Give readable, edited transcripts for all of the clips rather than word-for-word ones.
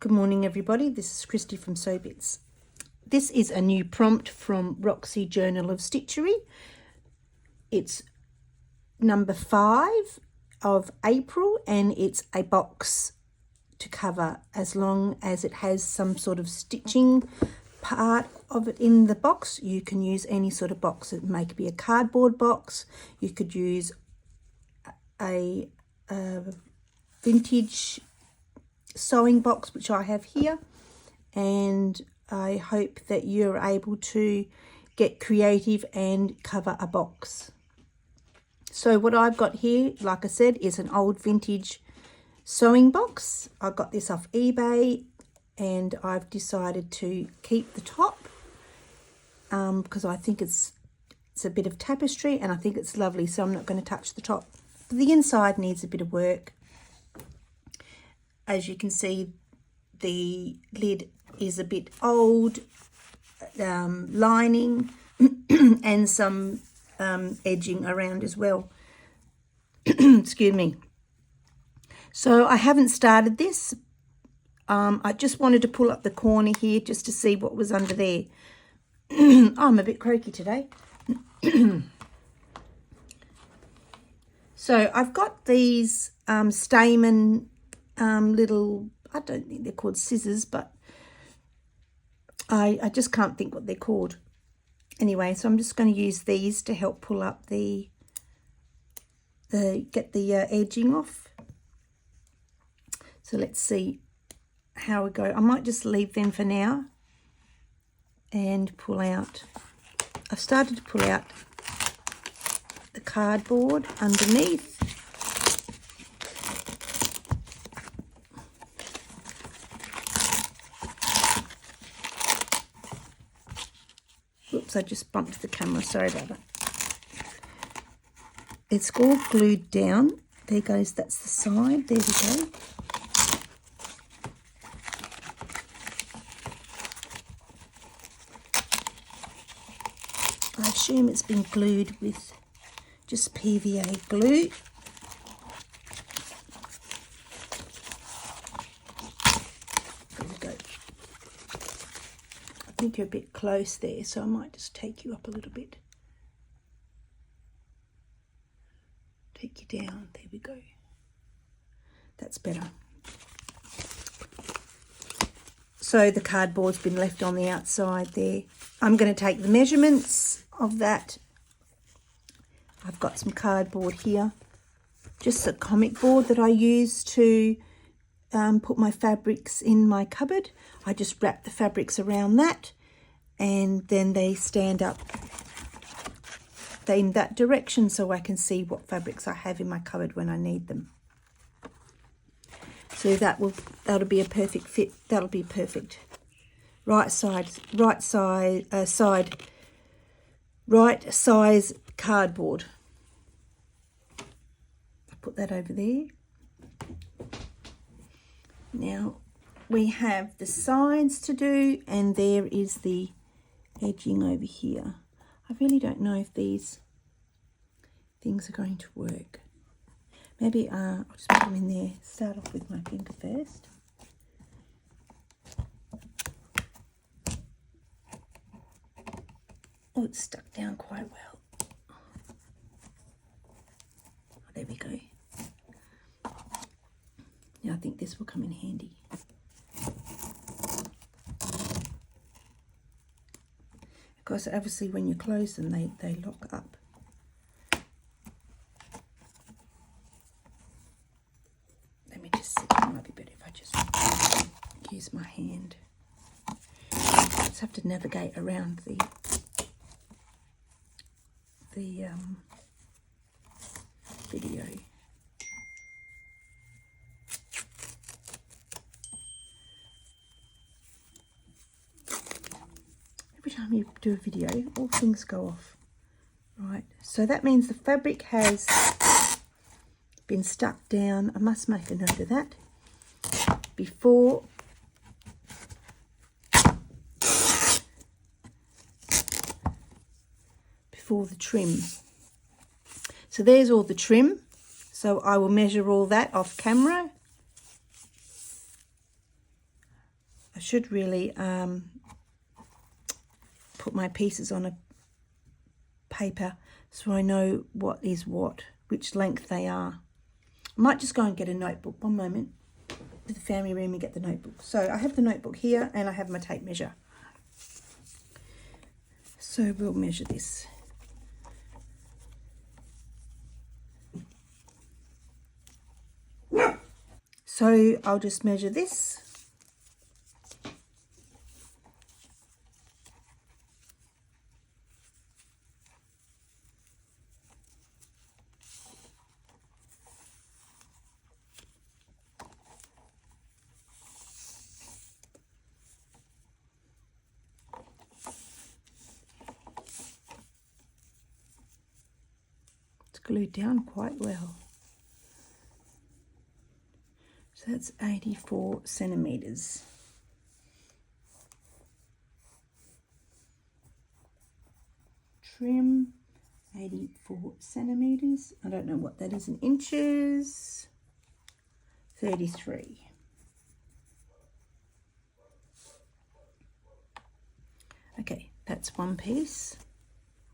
Good morning, everybody. This is Kristy from Sewbits. This is a new prompt from Roxy Journal of Stitchery. It's number 5 of April, and it's a box to cover as long as it has some sort of stitching part of it in the box. You can use any sort of box. It may be a cardboard box. You could use a vintage sewing box, which I have here, and I hope that you're able to get creative and cover a box. So what I've got here, like I said, is an old vintage sewing box. I got this off eBay, and I've decided to keep the top because I think it's a bit of tapestry and I think it's lovely, so I'm not going to touch the top. The inside needs a bit of work. As you can see, the lid is a bit old, lining and some edging around as well. Excuse me. So I haven't started this. I just wanted to pull up the corner here just to see what was under there. I'm a bit croaky today. So I've got these stamen little, I don't think they're called scissors, but I just can't think what they're called. Anyway, so I'm just going to use these to help pull up get the edging off. So let's see how we go. I might just leave them for now and pull out. I've started to pull out the cardboard underneath. Oops, I just bumped the camera, sorry about that. It's all glued down. There goes, that's the side, there we go. I assume it's been glued with just PVA glue. There we go. I think you're a bit close there, so I might just take you up a little bit. Take you down, there we go. That's better. So the cardboard's been left on the outside there. I'm going to take the measurements of that. I've got some cardboard here, just a comic board that I use to put my fabrics in my cupboard. I just wrap the fabrics around that, and then they stand up in that direction so I can see what fabrics I have in my cupboard when I need them. So that'll be a perfect fit. That'll be perfect. Right size cardboard. I put that over there. Now we have the sides to do, and there is the edging over here. I really don't know if these things are going to work. Maybe I'll just put them in there. Start off with my finger first. Oh, it's stuck down quite well. Oh, there we go. Now I think this will come in handy. Of course, obviously when you close them, they lock up. Let me just see. It might be better if I just use my hand. I just have to navigate around the video. Every time you do a video, all things go off. Right, so that means the fabric has been stuck down. I must make a note of that before the trim. So there's all the trim. So I will measure all that off camera. should really put my pieces on a paper so I know what is what, which length they are. I might just go and get a notebook. One moment. To the family room and get the notebook. So I have the notebook here and I have my tape measure. So we'll measure this. So I'll just measure this. It's glued down quite well. So that's 84 centimeters. Trim, 84 centimeters. I don't know what that is in inches. 33. Okay, that's one piece.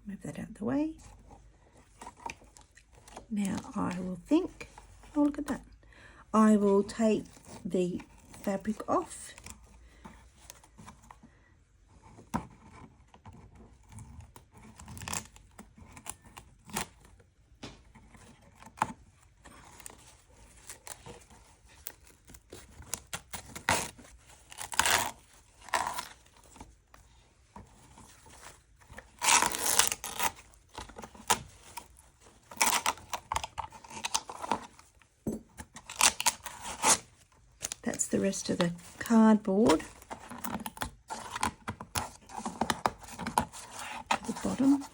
Move that out of the way. Now I will think, oh look at that. I will take the fabric off. That's the rest of the cardboard at the bottom.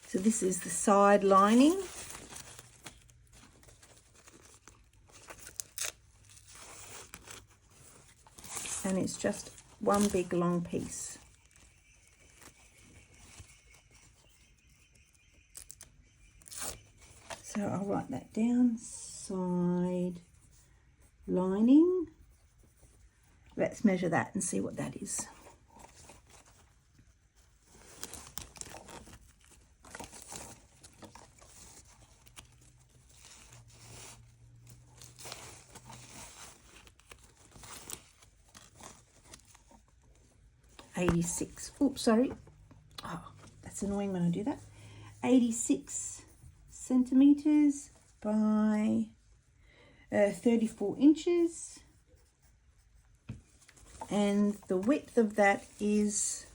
So this is the side lining. And it's just one big long piece. So I'll write that down. Side lining. Let's measure that and see what that is. Oops, sorry. Oh, that's annoying when I do that. 86 centimeters by 34 inches, and the width of that is,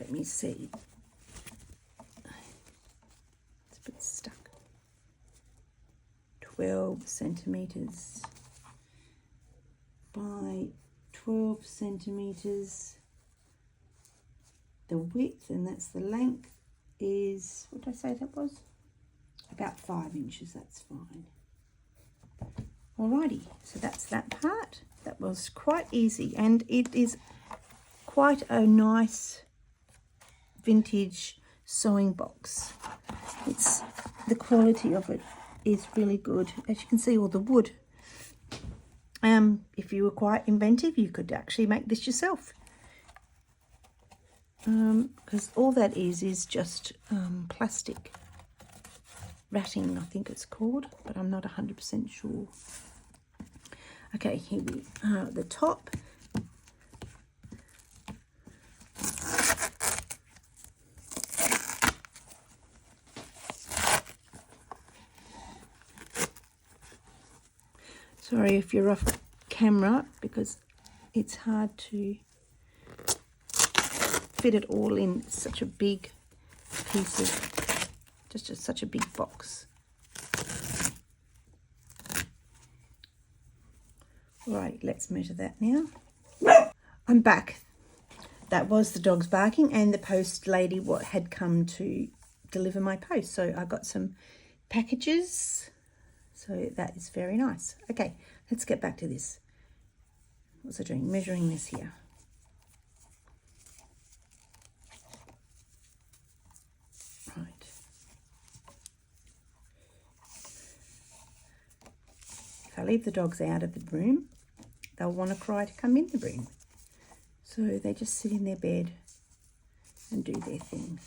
let me see, it's a bit stuck, 12 centimeters by 12 centimeters. The width, and that's the length, is, what did I say that was? About 5 inches, that's fine. Alrighty, so that's that part. That was quite easy, and it is quite a nice vintage sewing box. It's, the quality of it is really good. As you can see, all the wood. If you were quite inventive, you could actually make this yourself. Because all that is just plastic ratting, I think it's called, but I'm not 100% sure. Okay, here we are at the top. Sorry if you're off camera, because it's hard to fit it all in such a big piece of, just such a big box. Right, let's measure that now. I'm back. That was the dogs barking, and the post lady had come to deliver my post. So I got some packages. So that is very nice. Okay, let's get back to this. What's I doing? Measuring this here. Right. I leave the dogs out of the room, they'll want to cry to come in the room. So they just sit in their bed and do their thing.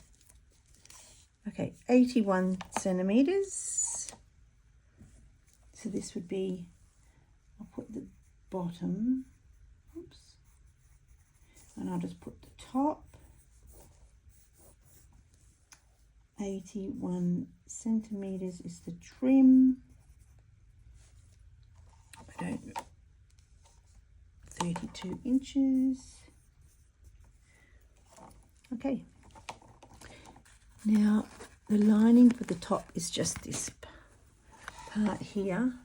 Okay, 81 centimetres. So this would be, I'll put the bottom, oops, and I'll just put the top. 81 centimetres is the trim. I don't, 32 inches. Okay. Now the lining for the top is just this part here.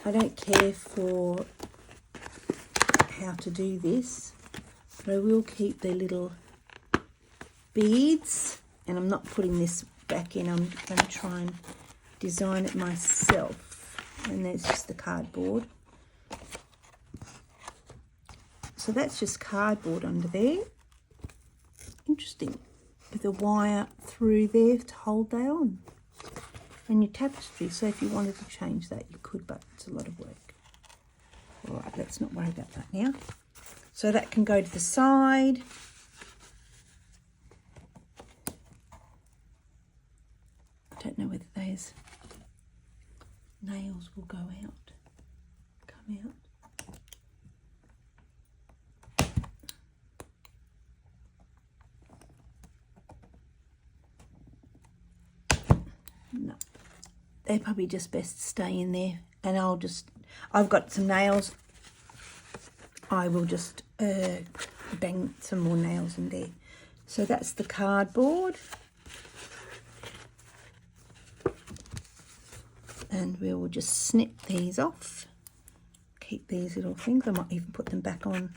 I don't care for how to do this, but I will keep the little beads, and I'm not putting this back in. I'm going to try and design it myself. And there's just the cardboard. So that's just cardboard under there. Interesting. With a wire through there to hold that on. And your tapestry, so if you wanted to change that you could, but it's a lot of work. All right, let's not worry about that now. So that can go to the side. I don't know whether those nails will go out, come out. No, they're probably just best stay in there, and I've got some nails. I will just bang some more nails in there. So that's the cardboard. And we will just snip these off. Keep these little things. I might even put them back on.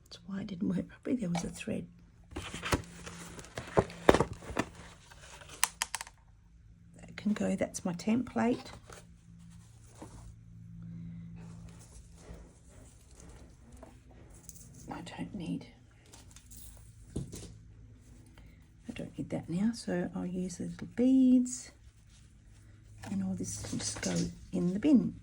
That's why it didn't work properly. There was a thread. That can go. That's my template. I don't need that now, so I'll use the little beads, and all this can just go in the bin.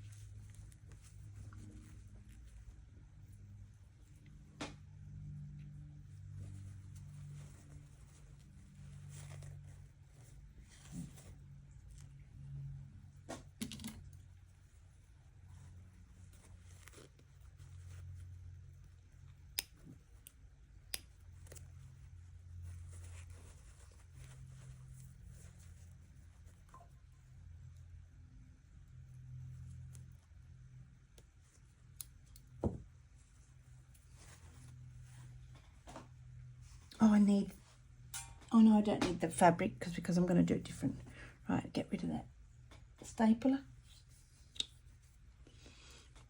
Oh no, I don't need the fabric because I'm going to do it different. Right, get rid of that stapler.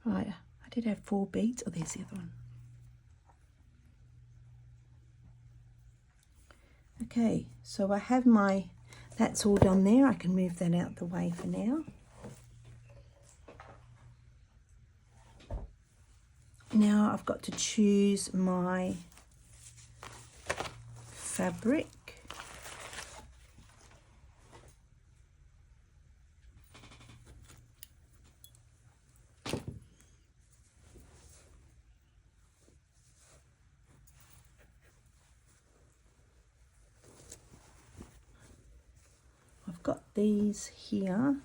Right, I did have 4 beads. Oh, there's the other one. Okay, so I have that's all done there. I can move that out the way for now. Now I've got to choose my fabric. I've got these here.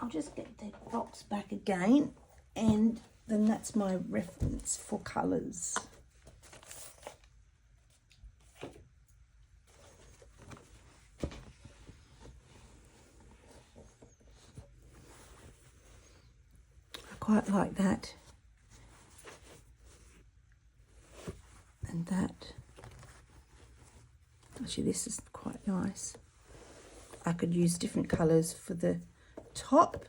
I'll just get the box back again, and then that's my reference for colours. I quite like that. And that. Actually, this is quite nice. I could use different colours for the top.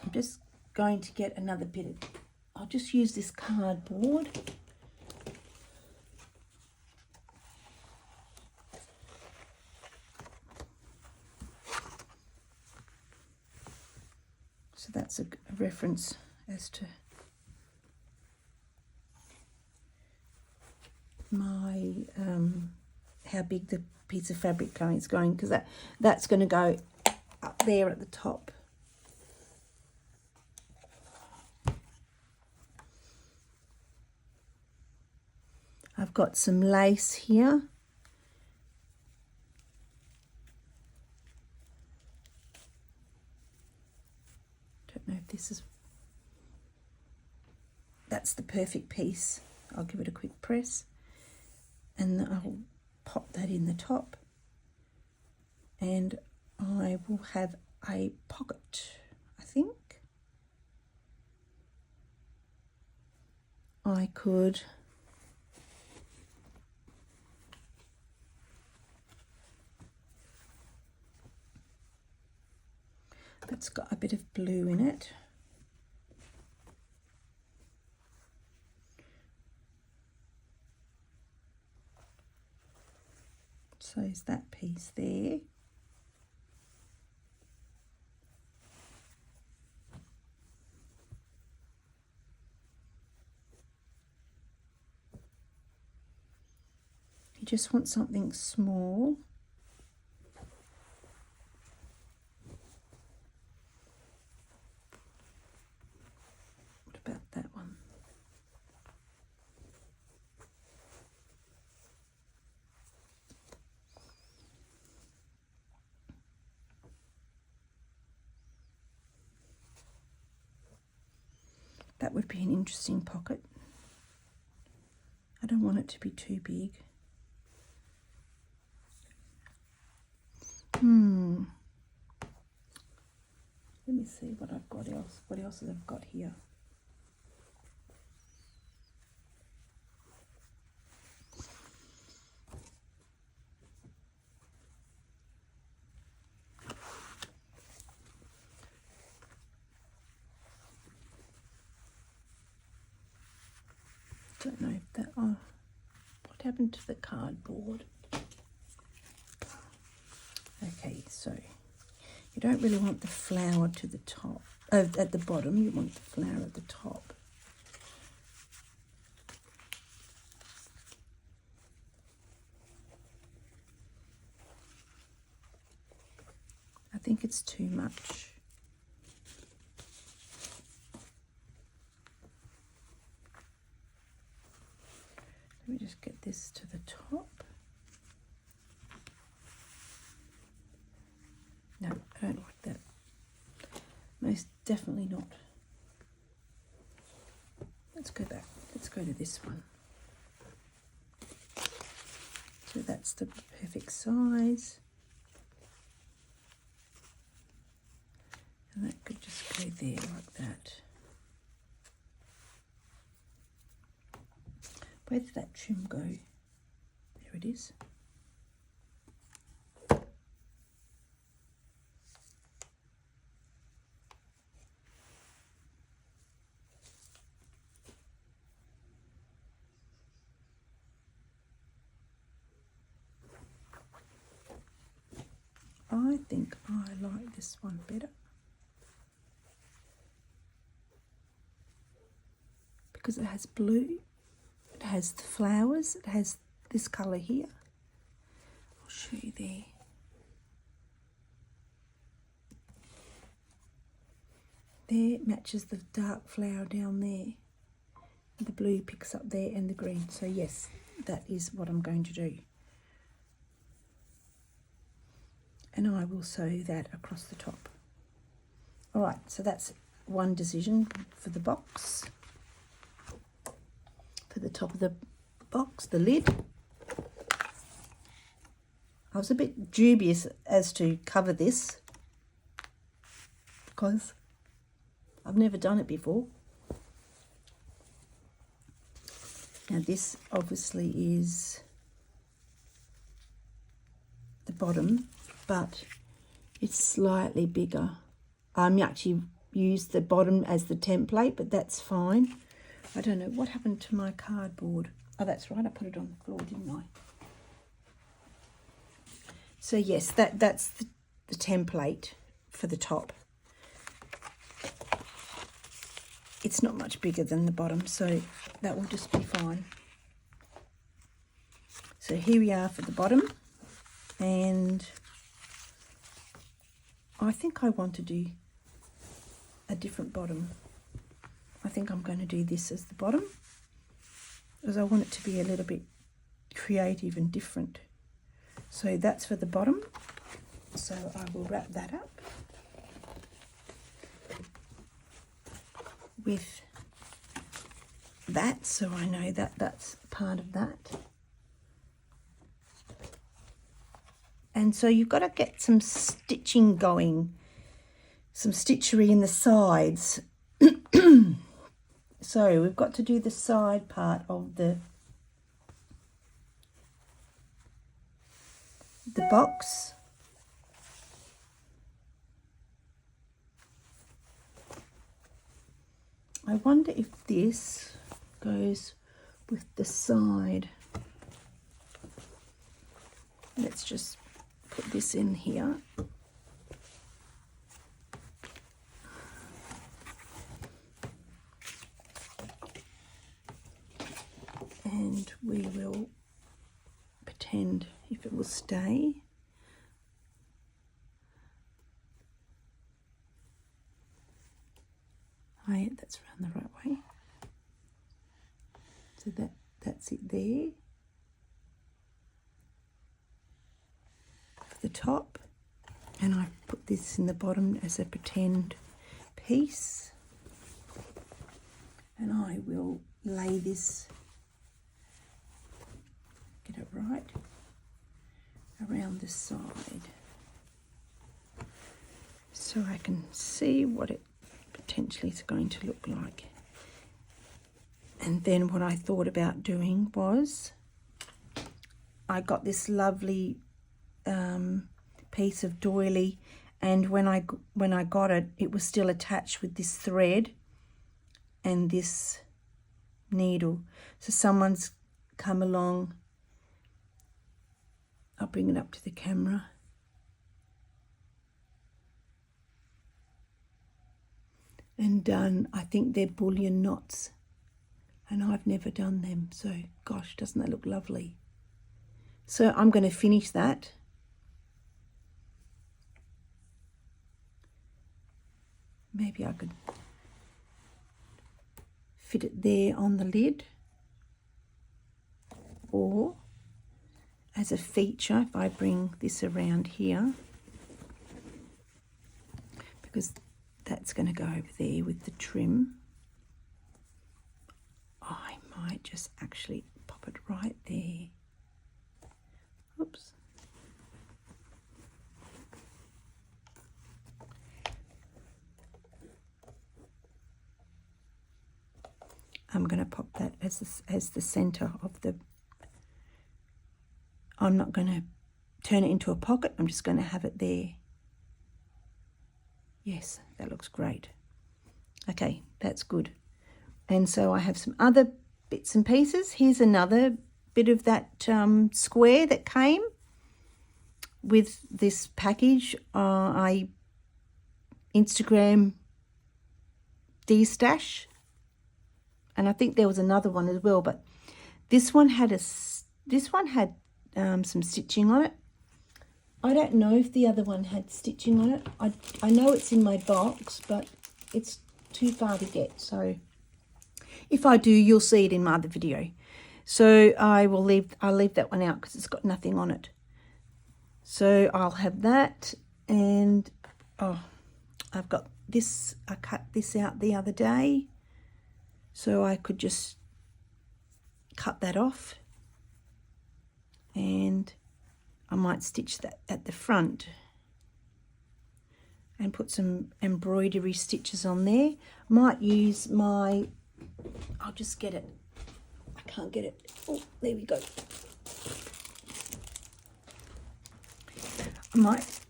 I'm just going to get another bit of, I'll just use this cardboard. preference as to my how big the piece of fabric is going, because that's going to go up there at the top. I've got some lace here. Don't know if this is, that's the perfect piece. I'll give it a quick press and I'll pop that in the top, and I will have a pocket, I think. I could it's got a bit of blue in it. So is that piece there. You just want something small. What about that one? That would be an interesting pocket. I don't want it to be too big. Let me see what I've got else. What else have I got here? Don't know if that. Oh, what happened to the cardboard? Okay, so you don't really want the flower to the top, at the bottom. You want the flower at the top. I think it's too much. Let me just get this to the top. No, I don't like that. Most definitely not. Let's go back. Let's go to this one. So that's the perfect size. And that could just go there like that. Where did that trim go? There it is. I think I like this one better, because it has blue, it has the flowers, it has this colour here. I'll show you there. There matches the dark flower down there. The blue picks up there and the green. So yes, that is what I'm going to do. And I will sew that across the top. All right, so that's one decision for the box. For the top of the box, the lid. I was a bit dubious as to cover this because I've never done it before. Now this obviously is the bottom, but it's slightly bigger. I actually used the bottom as the template, but that's fine. I don't know what happened to my cardboard. Oh, that's right, I put it on the floor, didn't I? So yes, that's the template for the top. it's not much bigger than the bottom, so that will just be fine. So here we are for the bottom, and I think I want to do a different bottom. I think I'm going to do this as the bottom because I want it to be a little bit creative and different. So that's for the bottom. So I will wrap that up with that, so I know that that's part of that. And so you've got to get some stitching going, some stitchery in the sides. So we've got to do the side part of the box. I wonder if this goes with the side. Let's just put this in here. And we will pretend if it will stay. Oh yeah, that's around the right way. So that's it there. For the top. And I put this in the bottom as a pretend piece. And I will lay this, get it right, around the side. So I can see what it potentially is going to look like. And then what I thought about doing was, I got this lovely piece of doily, and when I got it, it was still attached with this thread and this needle. So someone's come along, I'll bring it up to the camera. And done, I think they're bullion knots, and I've never done them, so gosh, doesn't that look lovely? So I'm going to finish that. Maybe I could fit it there on the lid, or as a feature if I bring this around here, because that's going to go over there with the trim. I might just actually pop it right there. Oops. I'm going to pop that as the center of the, I'm not going to turn it into a pocket, I'm just going to have it there. Yes, that looks great. Okay, that's good. And so I have some other bits and pieces. Here's another bit of that square that came with this package. I Instagram D-stash, and I think there was another one as well, but this one had some stitching on it. I don't know if the other one had stitching on it. I know it's in my box, but it's too far to get. So if I do, you'll see it in my other video. So I'll leave that one out because it's got nothing on it. So I'll have that, and I've got this. I cut this out the other day, so I could just cut that off, and I might stitch that at the front and put some embroidery stitches on there. Might use my, I'll just get it. I can't get it. Oh, there we go. I might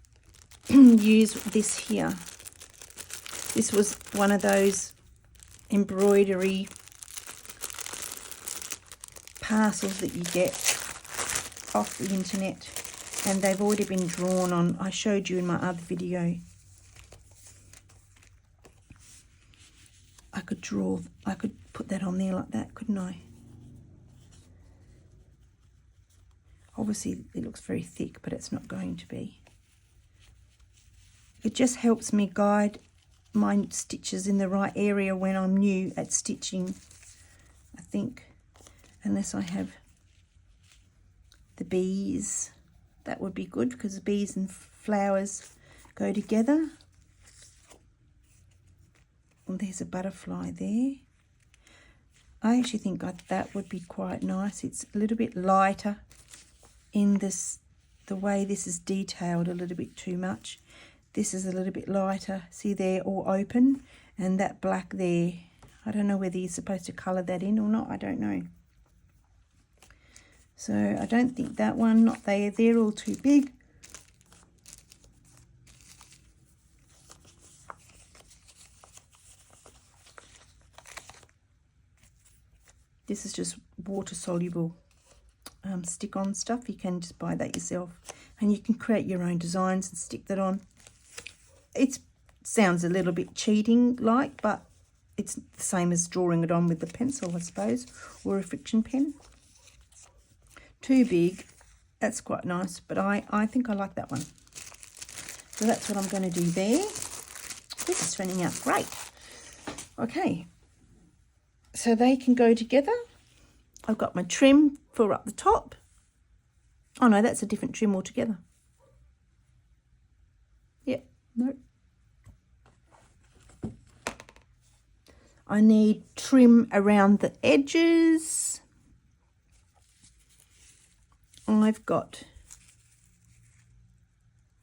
use this here. This was one of those embroidery parcels that you get off the internet, and they've already been drawn on. I showed you in my other video. I could draw, I could put that on there like that, couldn't I? Obviously it looks very thick, but it's not going to be. It just helps me guide my stitches in the right area when I'm new at stitching, I think, unless I have the bees. That would be good because the bees and flowers go together. Well, there's a butterfly there. I actually think that would be quite nice. It's a little bit lighter in this, the way this is detailed a little bit too much. This is a little bit lighter. See there, all open, and that black there. I don't know whether you're supposed to colour that in or not. I don't know. So I don't think that one, not there. They're all too big. This is just water soluble stick-on stuff. You can just buy that yourself, and you can create your own designs and stick that on. It sounds a little bit cheating like, but it's the same as drawing it on with the pencil, I suppose, or a friction pen. Too big, that's quite nice, but I think I like that one. So that's what I'm going to do there. This is turning out great. Okay, so they can go together. I've got my trim for up the top. Oh no, that's a different trim altogether. Yep, no. I need trim around the edges. I've got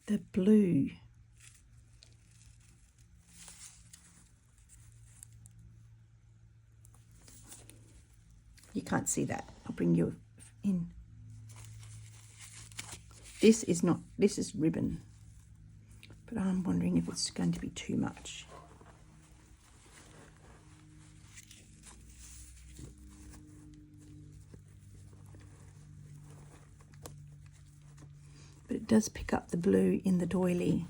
the blue. You can't see that. I'll bring you in. This is not, this is ribbon, but I'm wondering if it's going to be too much. But it does pick up the blue in the doily.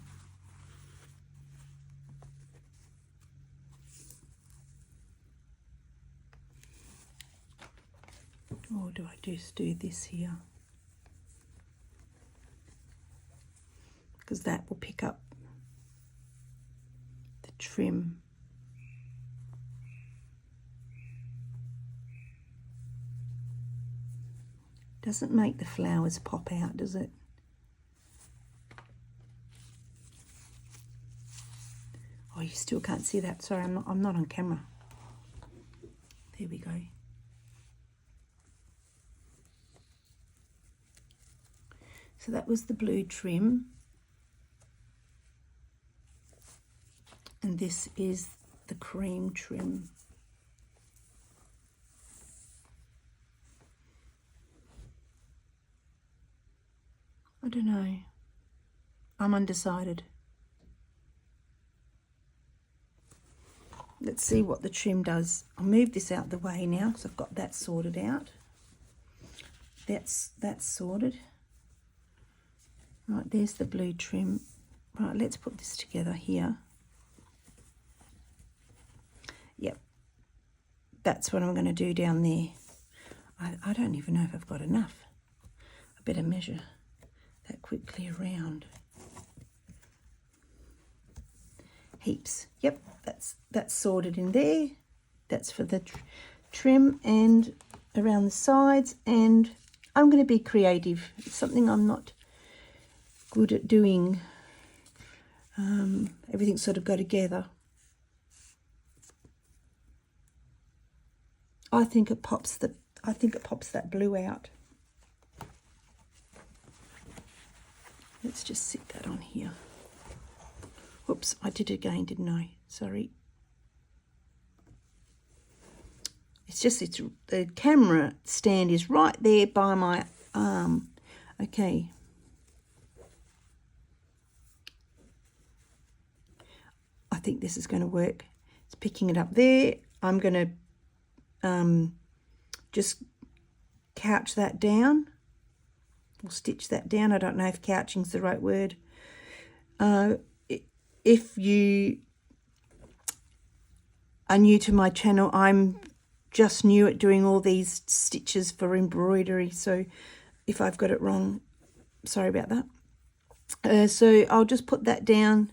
Or do I just do this here? Because that will pick up the trim. Doesn't make the flowers pop out, does it? Oh, you still can't see that. Sorry, I'm not on camera. There we go. So that was the blue trim. And this is the cream trim. I don't know. I'm undecided. Let's see what the trim does. I'll move this out the way now because I've got that sorted out. That's sorted. Right, there's the blue trim. Right, let's put this together here. Yep, that's what I'm going to do down there. I don't even know if I've got enough. I better measure that quickly around. Heaps. Yep, that's sorted in there. That's for the trim and around the sides. And I'm going to be creative. It's something I'm not good at doing. Everything sort of go together. I think it pops that blue out. Let's just sit that on here. Oops, I did it again, didn't I? Sorry. It's just, the camera stand is right there by my arm. Okay. I think this is going to work. It's picking it up there. I'm going to just couch that down, or stitch that down. I don't know if couching's the right word. If you are new to my channel, I'm just new at doing all these stitches for embroidery. So if I've got it wrong, sorry about that. So I'll just put that down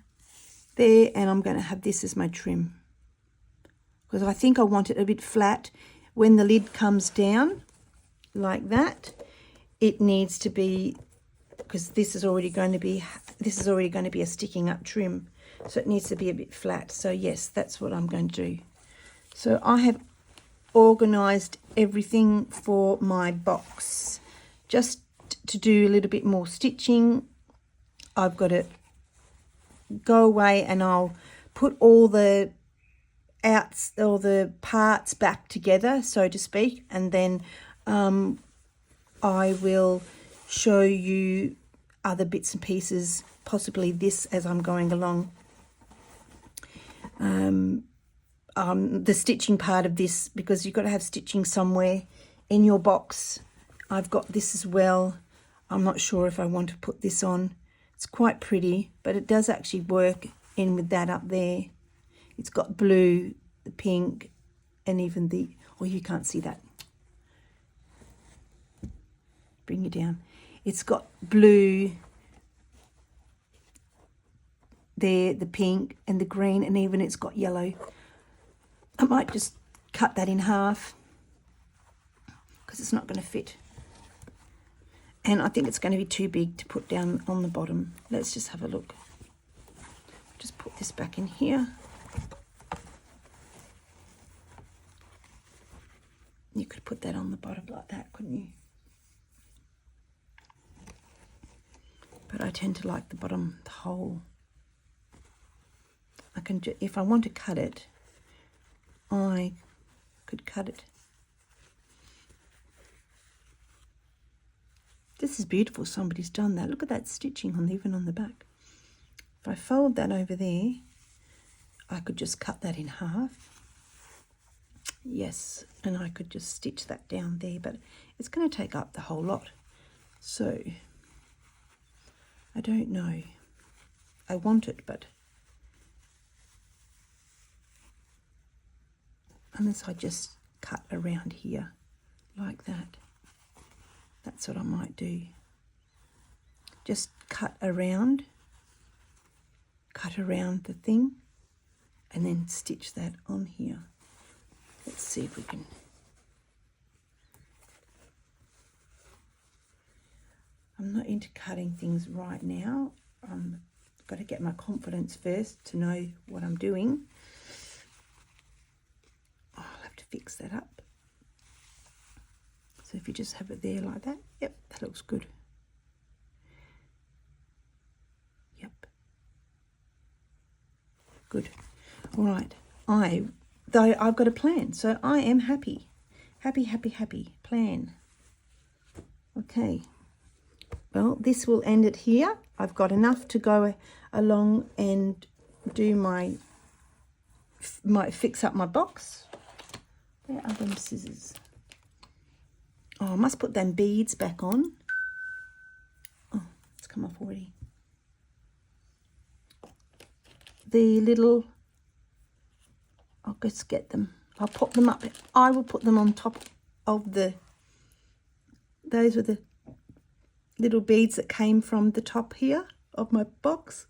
there, and I'm going to have this as my trim, because I think I want it a bit flat. When the lid comes down like that, it needs to be, because this is already going to be a sticking up trim, so it needs to be a bit flat. So yes, that's what I'm going to do. So I have organized everything for my box. Just to do a little bit more stitching, I've got to go away and I'll put all the parts back together, so to speak, and then I will show you other bits and pieces, possibly this, as I'm going along. The stitching part of this, because you've got to have stitching somewhere in your box. I've got this as well. I'm not sure if I want to put this on. It's quite pretty, but it does actually work in with that up there. It's got blue, the pink, and even the, oh, you can't see that. Bring you down. It's got blue there, the pink and the green, and even it's got yellow. I might just cut that in half because it's not going to fit. And I think it's going to be too big to put down on the bottom. Let's just have a look. Just put this back in here. You could put that on the bottom like that, couldn't you? But I tend to like the bottom, the whole. I can, if I want to cut it, I could cut it. This is beautiful. Somebody's done that. Look at that stitching on, even on the back. If I fold that over there, I could just cut that in half. Yes, and I could just stitch that down there, but it's going to take up the whole lot. So I don't know. I want it, but unless I just cut around here like that. That's what I might do. Just cut around the thing and then stitch that on here. Let's see if we can. I'm not into cutting things right now. I've got to get my confidence first to know what I'm doing. Oh, I'll have to fix that up. So if you just have it there like that, yep, that looks good. Yep. Good. All right. I've got a plan, so I am happy. Happy. Plan. Okay. Well, this will end it here. I've got enough to go along and do my fix up my box. Where are them scissors? Oh, I must put them beads back on. Oh, it's come off already. The little, I'll just get them. I'll put them up. I will put them on top of those were the little beads that came from the top here of my box.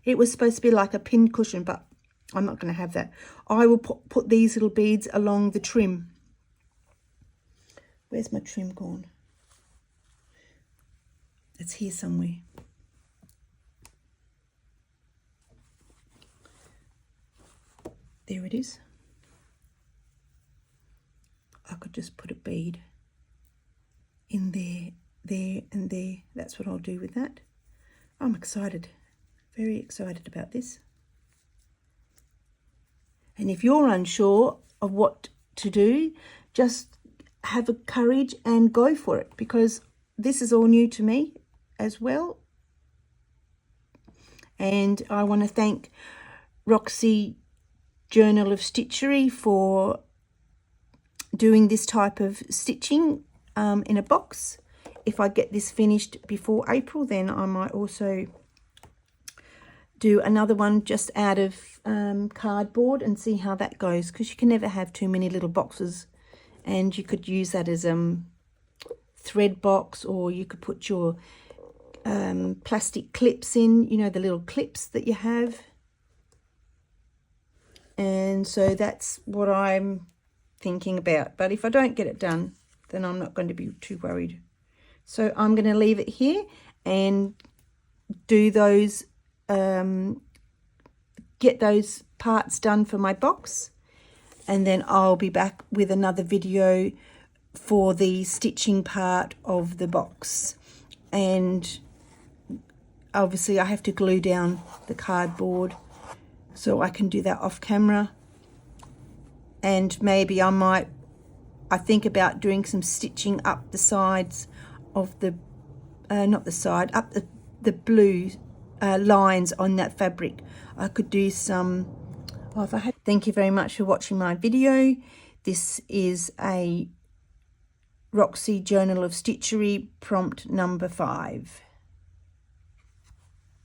It was supposed to be like a pin cushion, but I'm not going to have that. I will put these little beads along the trim. Where's my trim gone? It's here somewhere. There it is. I could just put a bead in there, there and there. That's what I'll do with that. I'm excited, very excited about this. And if you're unsure of what to do, just have a courage and go for it, because this is all new to me as well. And I want to thank Roxy Journal of Stitchery for doing this type of stitching in a box. If I get this finished before April, then I might also do another one just out of cardboard and see how that goes, because you can never have too many little boxes, and you could use that as thread box, or you could put your plastic clips in, you know, the little clips that you have. And so that's what I'm thinking about. But if I don't get it done, then I'm not going to be too worried. So I'm going to leave it here and do those, get those parts done for my box. And then I'll be back with another video for the stitching part of the box. And obviously I have to glue down the cardboard, so I can do that off camera. And maybe I think about doing some stitching up the sides of the, not the side, up the blue lines on that fabric. I could do some, Thank you very much for watching my video. This is a Roxy Journal of Stitchery prompt number 5.